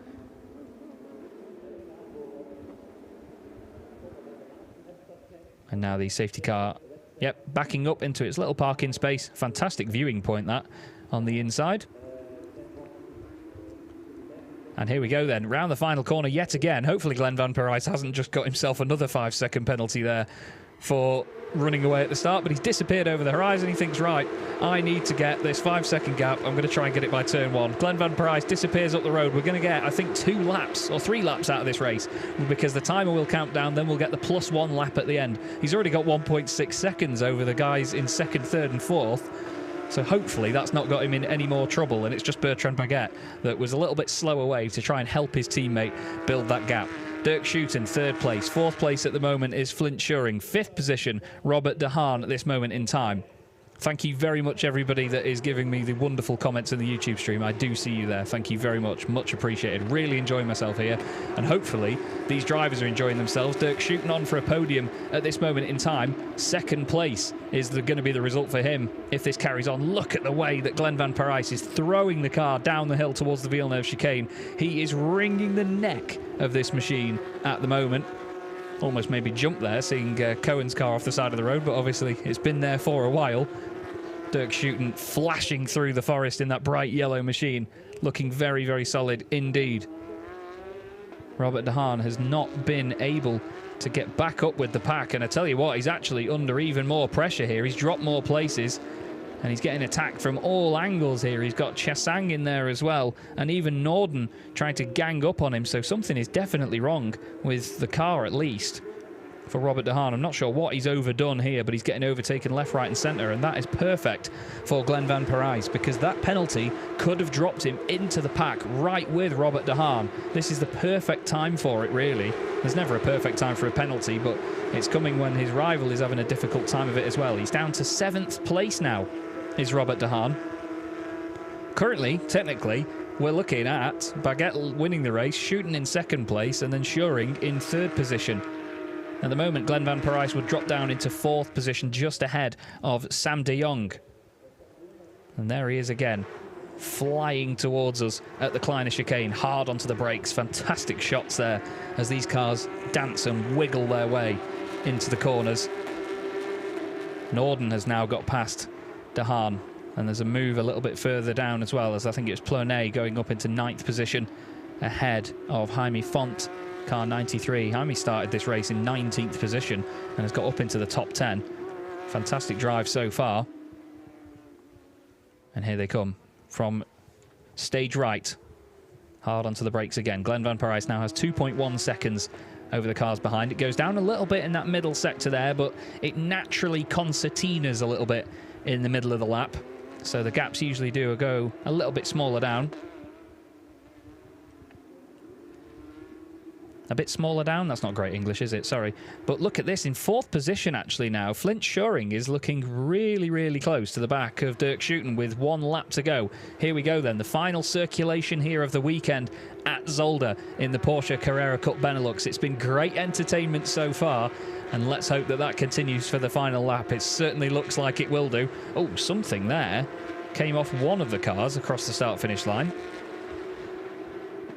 And now the safety car, yep, backing up into its little parking space. Fantastic viewing point, that, on the inside. And here we go then, round the final corner yet again. Hopefully Glenn Van Parijs hasn't just got himself another 5-second penalty there for running away at the start, but he's disappeared over the horizon. He thinks, right, I need to get this 5-second gap. I'm going to try and get it by turn 1. Glenn Van Prijs disappears up the road. We're going to get, I think, 2 laps or 3 laps out of this race, because the timer will count down, then we'll get the +1 lap at the end. He's already got 1.6 seconds over the guys in 2nd, 3rd and 4th. So hopefully that's not got him in any more trouble, and it's just Bertrand Baguette that was a little bit slow away to try and help his teammate build that gap. Dirk Schuiten, 3rd place. 4th place at the moment is Flint Schuring. 5th position, Robert De Haan at this moment in time. Thank you very much, everybody that is giving me the wonderful comments in the YouTube stream. I do see you there. Thank you very much. Much appreciated. Really enjoying myself here. And hopefully these drivers are enjoying themselves. Dirk Schuiten on for a podium at this moment in time. 2nd place is going to be the result for him if this carries on. Look at the way that Glenn Van Prijs is throwing the car down the hill towards the Villeneuve chicane. He is wringing the neck of this machine at the moment. Almost maybe jumped there, seeing Cohen's car off the side of the road, but obviously it's been there for a while. Dirk Schuiten flashing through the forest in that bright yellow machine, looking very, very solid indeed. Robert De Haan has not been able to get back up with the pack, and I tell you what, he's actually under even more pressure here. He's dropped more places, and he's getting attacked from all angles here. He's got Chasang in there as well, and even Norden trying to gang up on him, so something is definitely wrong with the car, at least, for Robert De Haan. I'm not sure what he's overdone here, but he's getting overtaken left, right and centre, and that is perfect for Glenn Van Prijs, because that penalty could have dropped him into the pack right with Robert De Haan. This is the perfect time for it, really. There's never a perfect time for a penalty, but it's coming when his rival is having a difficult time of it as well. He's down to 7th place now, is Robert De Haan. Currently, technically, we're looking at Baguette winning the race, Schuiten in 2nd place, and then Schuring in 3rd position. At the moment, Glenn Van Prijs would drop down into 4th position, just ahead of Sam de Jong. And there he is again, flying towards us at the Kleiner chicane, hard onto the brakes. Fantastic shots there as these cars dance and wiggle their way into the corners. Norden has now got past De Haan, and there's a move a little bit further down as well, as I think it was Plonnet going up into 9th position ahead of Jaime Font. Car 93. Jaime started this race in 19th position and has got up into the top 10. Fantastic drive so far. And here they come from stage right. Hard onto the brakes again. Glenn Van Prijs now has 2.1 seconds over the cars behind. It goes down a little bit in that middle sector there, but it naturally concertinas a little bit in the middle of the lap. So the gaps usually do go a little bit smaller down. A bit smaller down? That's not great English, is it? Sorry. But look at this. In 4th position, actually, now. Flint Schuring is looking really, really close to the back of Dirk Schuiten with 1 lap to go. Here we go, then. The final circulation here of the weekend at Zolder in the Porsche Carrera Cup Benelux. It's been great entertainment so far, and let's hope that that continues for the final lap. It certainly looks like it will do. Oh, something there came off one of the cars across the start-finish line.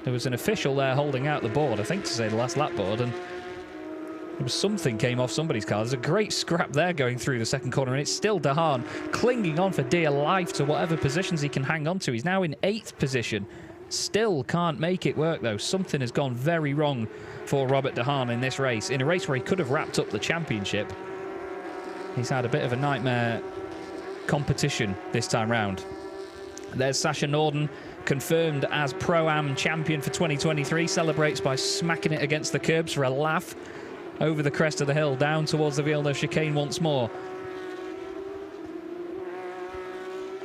There was an official there holding out the board, I think to say the last lap board, and there was something came off somebody's car. There's a great scrap there going through the 2nd corner, and it's still De Haan clinging on for dear life to whatever positions he can hang on to. He's now in 8th position. Still can't make it work, though. Something has gone very wrong for Robert De Haan in this race, in a race where he could have wrapped up the championship. He's had a bit of a nightmare competition this time round. There's Sasha Norden, confirmed as Pro-Am champion for 2023, celebrates by smacking it against the curbs for a laugh over the crest of the hill, down towards the Villeneuve chicane once more.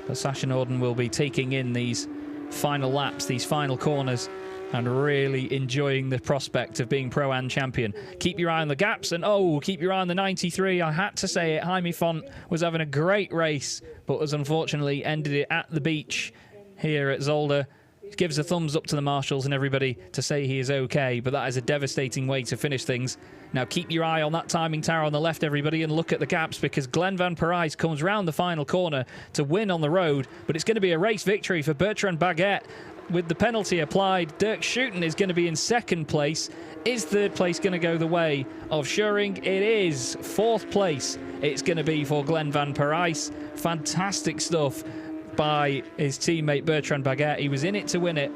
But Sasha Norden will be taking in these final laps, these final corners, and really enjoying the prospect of being Pro-Am champion. Keep your eye on the gaps, and oh, keep your eye on the 93. I had to say it, Jaime Font was having a great race, but has unfortunately ended it at the beach here at Zolder. Gives a thumbs up to the marshals and everybody to say he is okay, but that is a devastating way to finish things. Now keep your eye on that timing tower on the left, everybody, and look at the gaps, because Glenn Van Prijs comes round the final corner to win on the road, but it's going to be a race victory for Bertrand Baguette with the penalty applied. Dirk Schuiten is going to be in 2nd place. Is 3rd place going to go the way of Schuring? It is. 4th place it's going to be for Glenn Van Prijs. Fantastic stuff by his teammate Bertrand Baguette. He was in it to win it,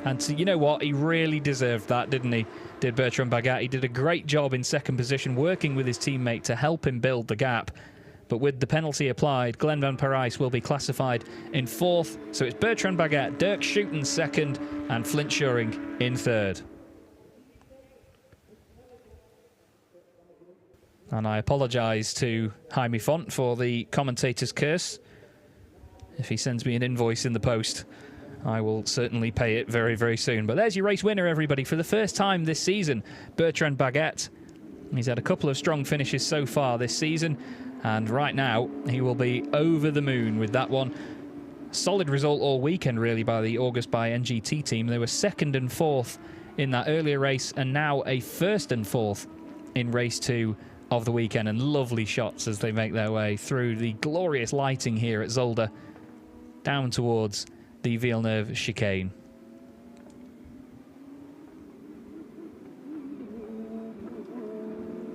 And so, you know what? He really deserved that, didn't he? Did Bertrand Baguette. He did a great job in second position, working with his teammate to help him build the gap. But with the penalty applied, Glenn van Parijs will be classified in fourth. So it's Bertrand Baguette, Dirk Schouten second, and Flint Schuring in third. And I apologise to Jaime Font for the commentator's curse. If he sends me an invoice in the post, I will certainly pay it very, very soon. But there's your race winner, everybody. For the first time this season, Bertrand Baguette. He's had a couple of strong finishes so far this season. And right now, he will be over the moon with that one. Solid result all weekend, really, by the August by NGT team. They were second and fourth in that earlier race, and now a first and fourth in race 2 of the weekend. And lovely shots as they make their way through the glorious lighting here at Zolder, down towards the Villeneuve chicane.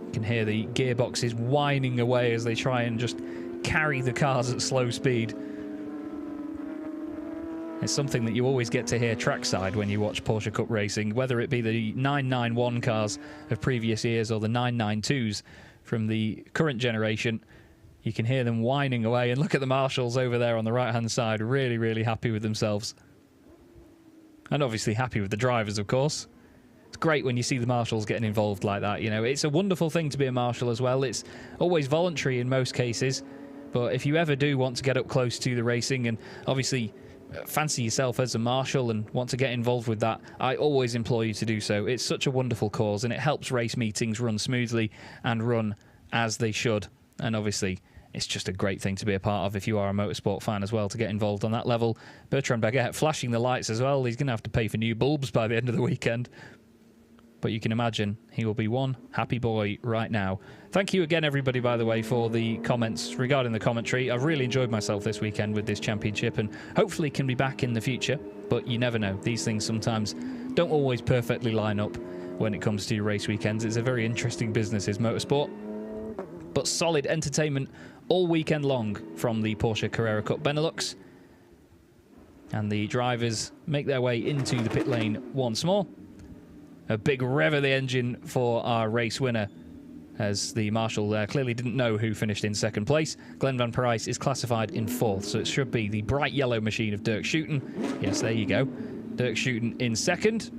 You can hear the gearboxes whining away as they try and just carry the cars at slow speed. It's something that you always get to hear trackside when you watch Porsche Cup racing, whether it be the 991 cars of previous years or the 992s from the current generation. You can hear them whining away, and look at the marshals over there on the right-hand side, really, really happy with themselves. And obviously happy with the drivers, of course. It's great when you see the marshals getting involved like that, you know. It's a wonderful thing to be a marshal as well. It's always voluntary in most cases, but if you ever do want to get up close to the racing and obviously fancy yourself as a marshal and want to get involved with that, I always implore you to do so. It's such a wonderful cause, and it helps race meetings run smoothly and run as they should. And obviously, it's just a great thing to be a part of if you are a motorsport fan as well, to get involved on that level. Bertrand Baguette flashing the lights as well. He's going to have to pay for new bulbs by the end of the weekend. But you can imagine he will be one happy boy right now. Thank you again, everybody, by the way, for the comments regarding the commentary. I've really enjoyed myself this weekend with this championship, and hopefully can be back in the future. But you never know. These things sometimes don't always perfectly line up when it comes to your race weekends. It's a very interesting business, is motorsport. But solid entertainment all weekend long from the Porsche Carrera Cup Benelux. And the drivers make their way into the pit lane once more. A big rev of the engine for our race winner, as the marshal there clearly didn't know who finished in second place. Glenn van Parijs is classified in fourth, so it should be the bright yellow machine of Dirk Schouten. Yes, there you go. Dirk Schouten in second.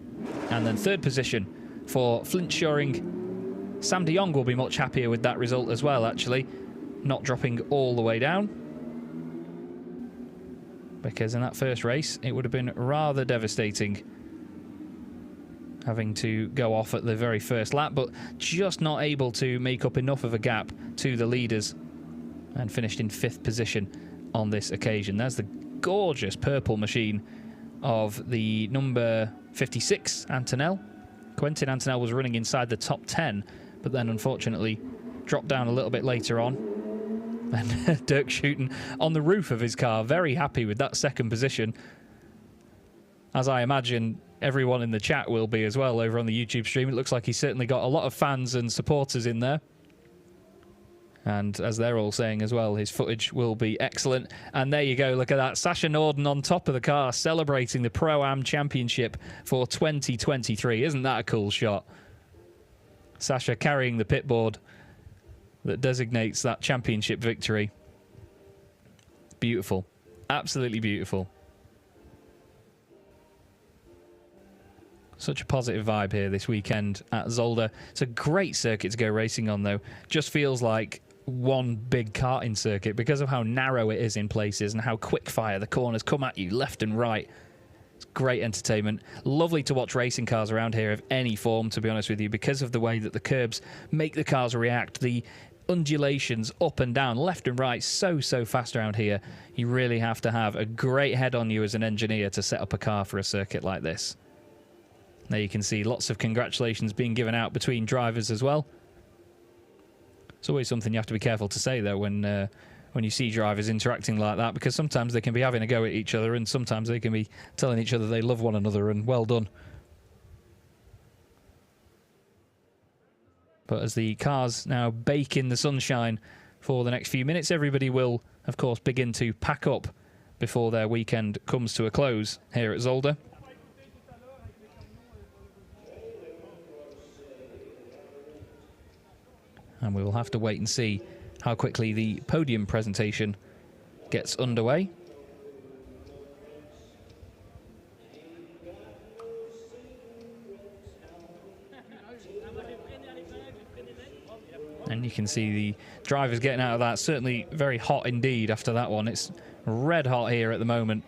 And then third position for Flint Schuring. Sam de Jong will be much happier with that result as well, actually. Not dropping all the way down. Because in that first race, it would have been rather devastating having to go off at the very first lap, but just not able to make up enough of a gap to the leaders, and finished in fifth position on this occasion. There's the gorgeous purple machine of the number 56, Antonell. Quentin Antonell was running inside the top 10, but then unfortunately dropped down a little bit later on. And Dirk Schouten on the roof of his car, very happy with that second position, as I imagine everyone in the chat will be as well over on the YouTube stream. It looks like he's certainly got a lot of fans and supporters in there. And as they're all saying as well, his footage will be excellent. And there you go, look at that. Sasha Norden on top of the car, celebrating the Pro-Am Championship for 2023. Isn't that a cool shot? Sasha carrying the pit board that designates that championship victory. Beautiful. Absolutely beautiful. Such a positive vibe here this weekend at Zolder. It's a great circuit to go racing on, though. Just feels like one big karting circuit because of how narrow it is in places and how quick fire the corners come at you left and right. It's great entertainment. Lovely to watch racing cars around here of any form, to be honest with you, because of the way that the curbs make the cars react. The undulations up and down, left and right, so fast around here. You really have to have a great head on you as an engineer to set up a car for a circuit like this. There you can see lots of congratulations being given out between drivers as well. It's always something you have to be careful to say, though, when you see drivers interacting like that, because sometimes they can be having a go at each other and sometimes they can be telling each other they love one another, and well done. But as the cars now bake in the sunshine for the next few minutes, everybody will, of course, begin to pack up before their weekend comes to a close here at Zolder. And we will have to wait and see how quickly the podium presentation gets underway. And you can see the drivers getting out of that. Certainly very hot indeed after that one. It's red hot here at the moment.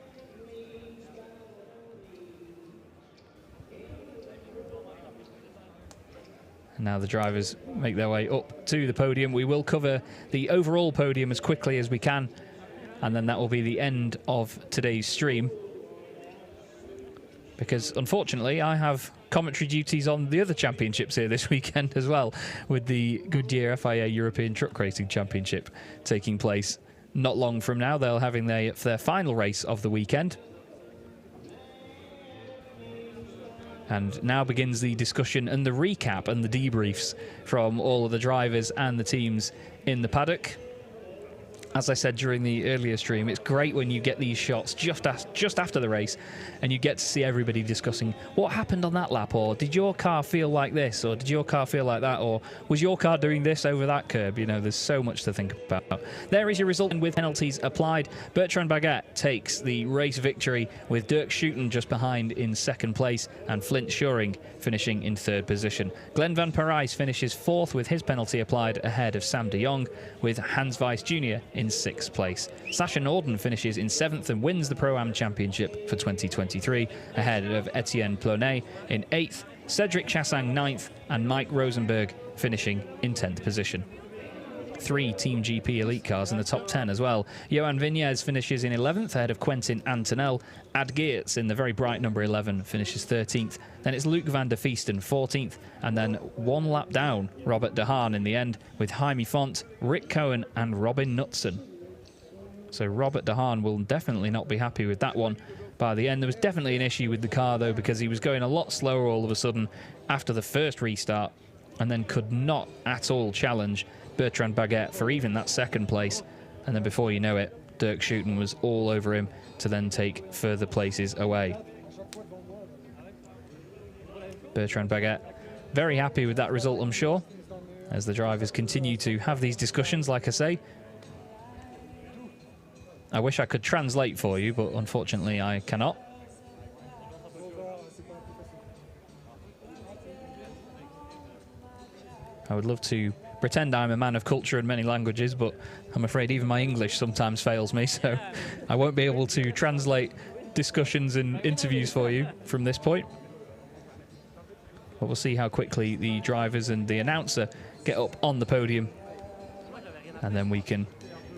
And now the drivers make their way up to the podium. We will cover the overall podium as quickly as we can. And then that will be the end of today's stream. Because unfortunately I have commentary duties on the other championships here this weekend as well, with the Goodyear FIA European Truck Racing Championship taking place not long from now. They're having their final race of the weekend. And now begins the discussion and the recap and the debriefs from all of the drivers and the teams in the paddock. As I said during the earlier stream, it's great when you get these shots just after the race and you get to see everybody discussing what happened on that lap, or did your car feel like this, or did your car feel like that, or was your car doing this over that curb? You know, there's so much to think about. There is your result with penalties applied. Bertrand Baguette takes the race victory with Dirk Schouten just behind in second place and Flint Schuring finishing in third position. Glenn van Parijs finishes fourth with his penalty applied ahead of Sam de Jong, with Hans Weiss Jr. in sixth place. Sasha Norden finishes in seventh and wins the Pro-Am Championship for 2023 ahead of Etienne Plonet in eighth, Cedric Chassang ninth, and Mike Rosenberg finishing in 10th position. 3 Team GP elite cars in the top 10 as well. Johan Viñez finishes in 11th ahead of Quentin Antonel. Ad Geertz in the very bright number 11 finishes 13th. Then it's Luc van der Viesten 14th, and then one lap down Robert De Haan in the end with Jaime Font, Rick Cohen and Robin Knutson. So Robert De Haan will definitely not be happy with that one. By the end, there was definitely an issue with the car though, because he was going a lot slower all of a sudden after the first restart, and then could not at all challenge Bertrand Baguette for even that second place. And then before you know it, Dirk Schouten was all over him to then take further places away. Bertrand Baguette very happy with that result, I'm sure, as the drivers continue to have these discussions, like I say. I wish I could translate for you, but unfortunately I cannot. I would love to pretend I'm a man of culture and many languages, but I'm afraid even my English sometimes fails me, so I won't be able to translate discussions and interviews for you from this point. But we'll see how quickly the drivers and the announcer get up on the podium, and then we can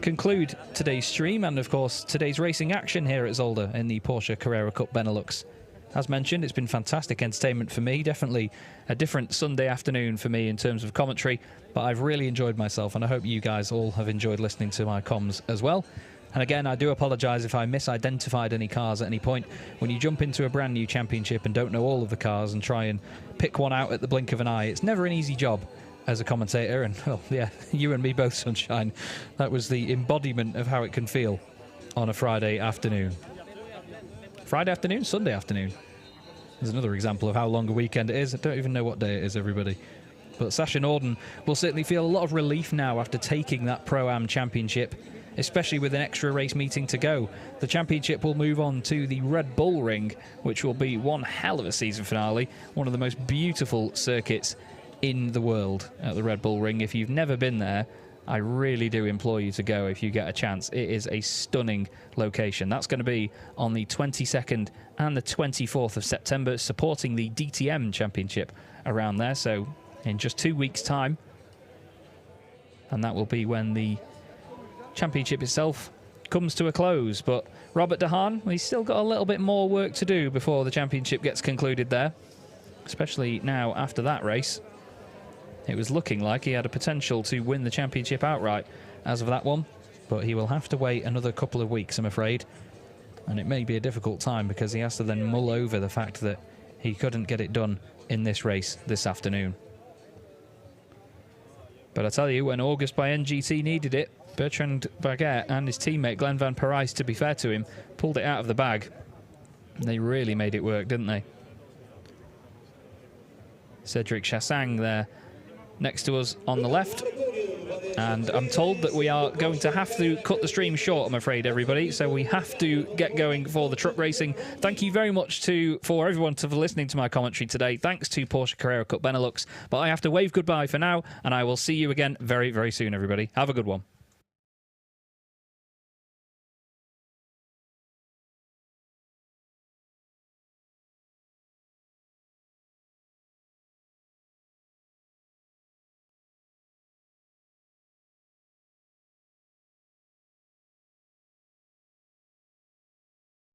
conclude today's stream and, of course, today's racing action here at Zolder in the Porsche Carrera Cup Benelux. As mentioned, it's been fantastic entertainment for me. Definitely a different Sunday afternoon for me in terms of commentary, but I've really enjoyed myself, and I hope you guys all have enjoyed listening to my comms as well. And again, I do apologise if I misidentified any cars at any point. When you jump into a brand new championship and don't know all of the cars and try and pick one out at the blink of an eye, it's never an easy job as a commentator. And, well, yeah, you and me both, Sunshine. That was the embodiment of how it can feel on a Friday afternoon. Friday afternoon? Sunday afternoon. There's another example of how long a weekend it is. I don't even know what day it is, everybody. But Sasha Norden will certainly feel a lot of relief now after taking that Pro-Am Championship, especially with an extra race meeting to go. The championship will move on to the Red Bull Ring, which will be one hell of a season finale. One of the most beautiful circuits in the world at the Red Bull Ring. If you've never been there, I really do implore you to go if you get a chance. It is a stunning location. That's going to be on the 22nd and the 24th of September, supporting the DTM Championship around there. So in just 2 weeks' time. And that will be when the championship itself comes to a close. But Robert De Haan, he's still got a little bit more work to do before the championship gets concluded there, especially now after that race. It was looking like he had a potential to win the championship outright as of that one, but he will have to wait another couple of weeks, I'm afraid. And it may be a difficult time because he has to then mull over the fact that he couldn't get it done in this race this afternoon. But I tell you, when August by NGT needed it, Bertrand Baguette and his teammate Glenn van Parijs, to be fair to him, pulled it out of the bag. They really made it work, didn't they? Cedric Chassang there next to us on the left. And I'm told that we are going to have to cut the stream short, I'm afraid, everybody. So we have to get going for the truck racing. Thank you very much for everyone for listening to my commentary today. Thanks to Porsche Carrera Cup Benelux. But I have to wave goodbye for now, and I will see you again very, very soon, everybody. Have a good one.